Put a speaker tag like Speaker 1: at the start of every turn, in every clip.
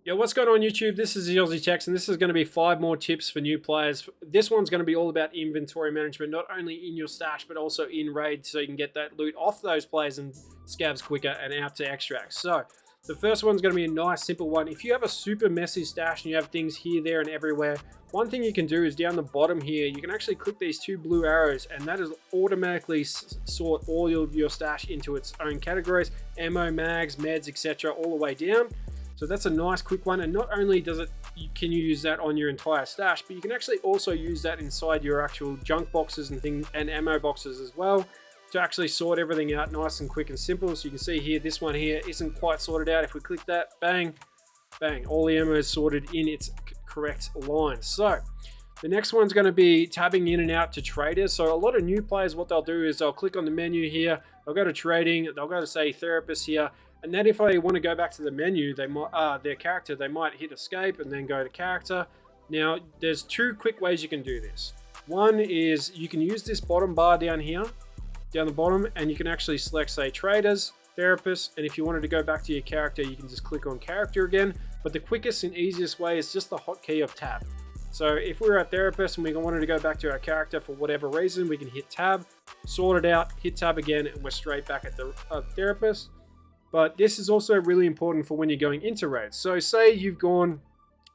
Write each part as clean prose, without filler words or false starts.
Speaker 1: Yo, what's going on YouTube? This is the Aussie Tex, and this is going to be 5 more tips for new players. This one's going to be all about inventory management, not only in your stash, but also in raid, so you can get that loot off those players and scavs quicker and out to extracts. So, the first one's going to be a nice, simple one. If you have a super messy stash and you have things here, there, and everywhere, one thing you can do is down the bottom here, you can actually click these 2 blue arrows, and that is automatically sort all of your stash into its own categories, ammo, mags, meds, etc., all the way down. So that's a nice quick one, and not only can you use that on your entire stash, but you can actually also use that inside your actual junk boxes and things and ammo boxes as well to actually sort everything out nice and quick and simple. So you can see here, this one here isn't quite sorted out. If we click that, bang, bang, all the ammo is sorted in its correct line. So the next one's going to be tabbing in and out to traders. So a lot of new players, what they'll do is they'll click on the menu here, they'll go to trading, they'll go to say therapist here, and then if they want to go back to the menu, they might their character, they might hit escape and then go to character. Now, there's 2 quick ways you can do this. One is you can use this bottom bar down here, down the bottom, and you can actually select, say, traders, therapists, and if you wanted to go back to your character, you can just click on character again. But the quickest and easiest way is just the hotkey of tab. So if we're a therapist and we wanted to go back to our character for whatever reason, we can hit tab, sort it out, hit tab again, and we're straight back at the therapist. But this is also really important for when you're going into raids. So say you've gone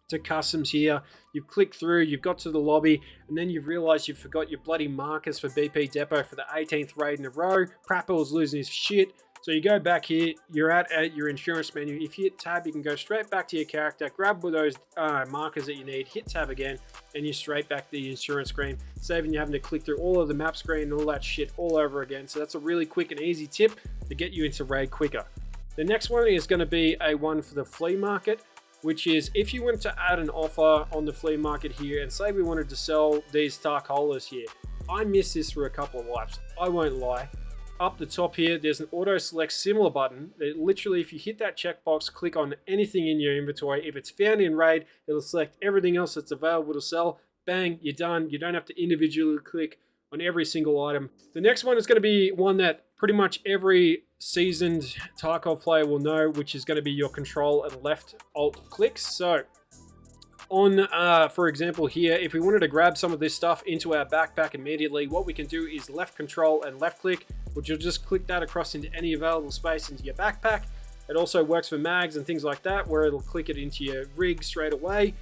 Speaker 1: to customs here, you've clicked through, you've got to the lobby, and then you've realized you've forgot your bloody markers for BP Depot for the 18th raid in a row. Prapple's losing his shit. So you go back here, you're at your insurance menu. If you hit tab, you can go straight back to your character, grab all those markers that you need, hit tab again, and you're straight back to the insurance screen, saving you having to click through all of the map screen and all that shit all over again. So that's a really quick and easy tip to get you into raid quicker. The next one is going to be a one for the flea market, which is if you want to add an offer on the flea market here, and say we wanted to sell these Tarkovs here. I missed this for a couple of lives, I won't lie. Up the top here, there's an auto select similar button. That literally, if you hit that checkbox, click on anything in your inventory. If it's found in raid, it'll select everything else that's available to sell. Bang, you're done. You don't have to individually click on every single item. The next one is going to be one that pretty much every seasoned Tarkov player will know, which is going to be your control and left alt clicks. So on, for example here, if we wanted to grab some of this stuff into our backpack immediately, what we can do is left control and left click, which you'll just click that across into any available space into your backpack. It also works for mags and things like that, where it'll click it into your rig straight away.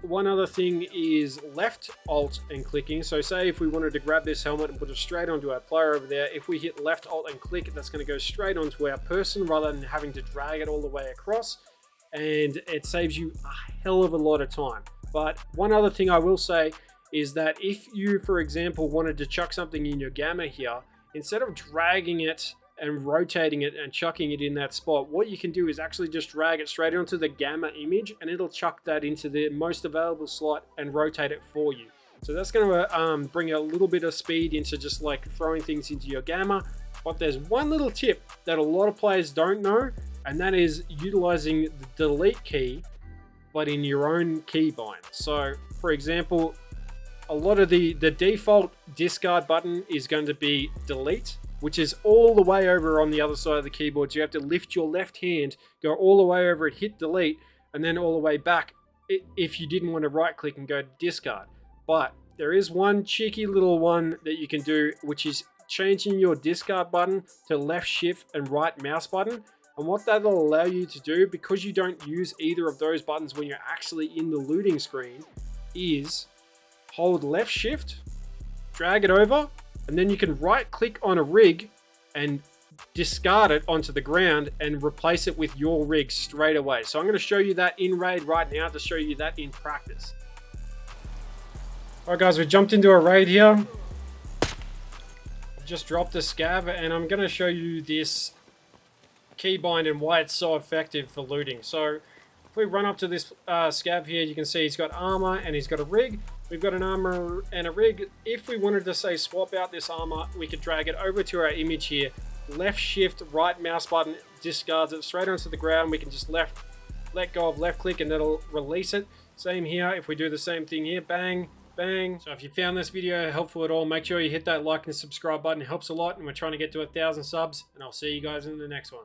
Speaker 1: One other thing is left alt and clicking. So say if we wanted to grab this helmet and put it straight onto our player over there, if we hit left alt and click, that's going to go straight onto our person rather than having to drag it all the way across, and it saves you a hell of a lot of time. But one other thing I will say is that if you, for example, wanted to chuck something in your gamma here, instead of dragging it and rotating it and chucking it in that spot, what you can do is actually just drag it straight onto the gamma image, and it'll chuck that into the most available slot and rotate it for you. So that's going to bring a little bit of speed into just like throwing things into your gamma. But there's one little tip that a lot of players don't know, and that is utilizing the delete key, but in your own keybind. So for example, a lot of the default discard button is going to be delete, which is all the way over on the other side of the keyboard. So you have to lift your left hand, go all the way over it, hit delete, and then all the way back if you didn't want to right click and go to discard. But there is one cheeky little one that you can do, which is changing your discard button to left shift and right mouse button. And what that'll allow you to do, because you don't use either of those buttons when you're actually in the looting screen, is hold left shift, drag it over, and then you can right click on a rig and discard it onto the ground and replace it with your rig straight away. So I'm going to show you that in raid right now to show you that in practice. Alright guys, we jumped into a raid here. I've just dropped a scav, and I'm going to show you this keybind and why it's so effective for looting. So if we run up to this scav here, you can see he's got armor and he's got a rig. We've got an armor and a rig. If we wanted to say swap out this armor, we could drag it over to our image here. Left shift, right mouse button discards it straight onto the ground. We can just let go of left click and that'll release it. Same here, if we do the same thing here, bang, bang. So if you found this video helpful at all, make sure you hit that like and subscribe button. It helps a lot, and we're trying to get to 1,000 subs, and I'll see you guys in the next one.